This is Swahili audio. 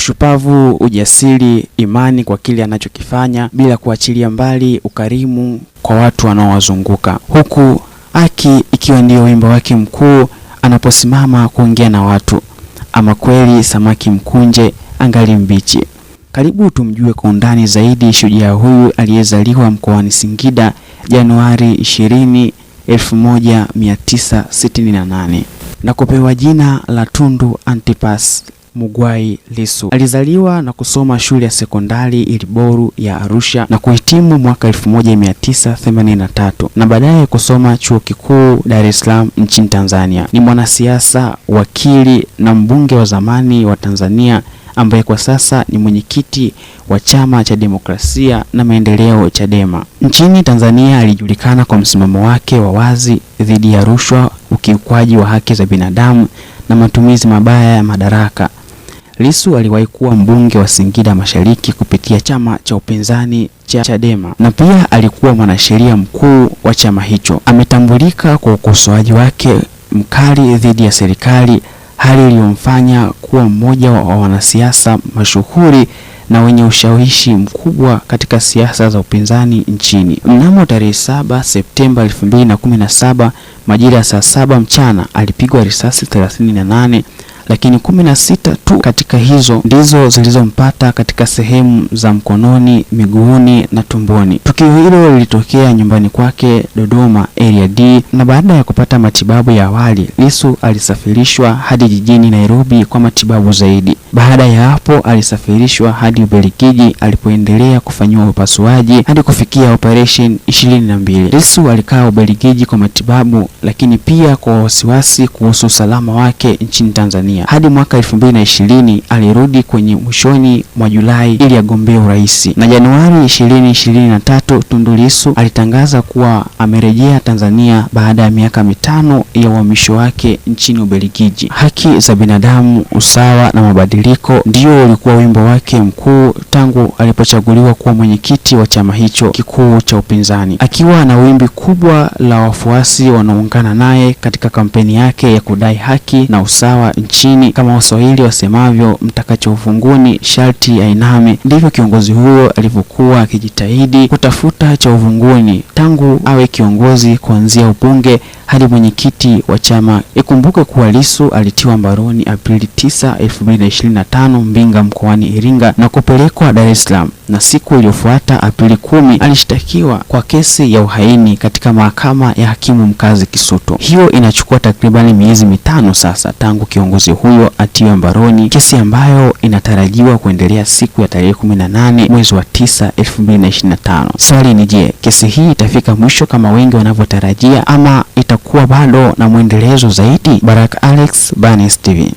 ushupavu, ujasiri, imani kwa kile anachokifanya bila kuachilia mbali ukarimu kwa watu wanaowazunguka, huku haki ikiwa ndio wimbo wake mkuu anaposimama kuongea na watu. Ama kweli samaki mkunje angali mbichi. Karibu tumjue kwa undani zaidi shujaa huyu aliyezaliwa mkoani Singida Januari 20, 1968 na kupewa jina la Tundu Antipas Mugwai Lissu. Alizaliwa na kusoma shule ya sekondari Iliboru ya Arusha na kuhitimu mwaka 1983 na baadaye kusoma chuo kikuu Dar es Salaam nchini Tanzania. Ni mwanasiasa, wakili na mbunge wa zamani wa Tanzania ambaye kwa sasa ni mwenyekiti wa Chama cha Demokrasia na Maendeleo Chadema. Nchini Tanzania alijulikana kwa msimamo wake wa wazi dhidi ya rushwa, ukiukwaji wa haki za binadamu na matumizi mabaya ya madaraka. Lissu aliwahi kuwa mbunge wa Singida Mashariki kupitia chama cha upinzani cha Chadema na pia alikuwa mwanasheria mkuu wa chama hicho. Ametambulika kwa ukosoaji wake mkali dhidi ya serikali, hali iliyomfanya kuwa mmoja wa wanasiasa mashuhuri na wenye ushawishi mkubwa katika siasa za upinzani nchini. Mnamo tarehe 7 Septemba 2017 majira ya saa 7 mchana alipigwa risasi 38, lakini 16 tu katika hizo ndizo zilizompata katika sehemu za mkononi, miguuni na tumboni. Tukio hilo lilitokea nyumbani kwake Dodoma Area D, na baada ya kupata matibabu ya awali, Lissu alisafirishwa hadi jijini Nairobi kwa matibabu zaidi. Baada ya hapo alisafirishwa hadi Ubelgiji alipoendelea kufanyiwa upasuaji hadi kufikia operation 22. Lissu alikaa Ubelgiji kwa matibabu, lakini pia kwa wasiwasi kuhusu usalama wake nchini Tanzania. Hadi mwaka 2020 alirudi kwenye mwishoni mwa Julai ili agombee urais. Na Januari 2023 Tundu Lissu alitangaza kuwa amerejea Tanzania baada ya miaka 5 ya uhamisho wake nchini Ubelgiji. Haki za binadamu, usawa na mabadiliko ndio ulikuwa wimbo wake mkuu tangu alipochaguliwa kuwa mwenyekiti wa chama hicho kikuu cha upinzani, akiwa na wimbi kubwa la wafuasi wanaoungana naye katika kampeni yake ya kudai haki na usawa nchini. Kama Waswahili wasemavyo, mtakacho uvunguni sharti ainame. Ndivyo kiongozi huyo alivyokuwa akijitahidi kutafuta cha uvunguni tangu awe kiongozi kuanzia ubunge hadi mwenyekiti wa chama. Ikumbuke kuwa Lissu alitiwa mbaroni Aprili 9, 2025 Mbinga mkoani Iringa na kupelekwa Dar es Salaam, na siku iliyofuata Aprili 10 alishtakiwa kwa kesi ya uhaini katika mahakama ya hakimu mkazi Kisutu. Hiyo inachukua takribani miezi 5 sasa tangu kiongozi huyo atiwe mbaroni, kesi ambayo inatarajiwa kuendelea siku ya tarehe 18 mwezi wa 9, 2025. Swali ni je, kesi hii itafika mwisho kama wengi wanavyotarajia ama itakuwa bado na mwendelezo zaidi? Baraka Alex, Banes TV.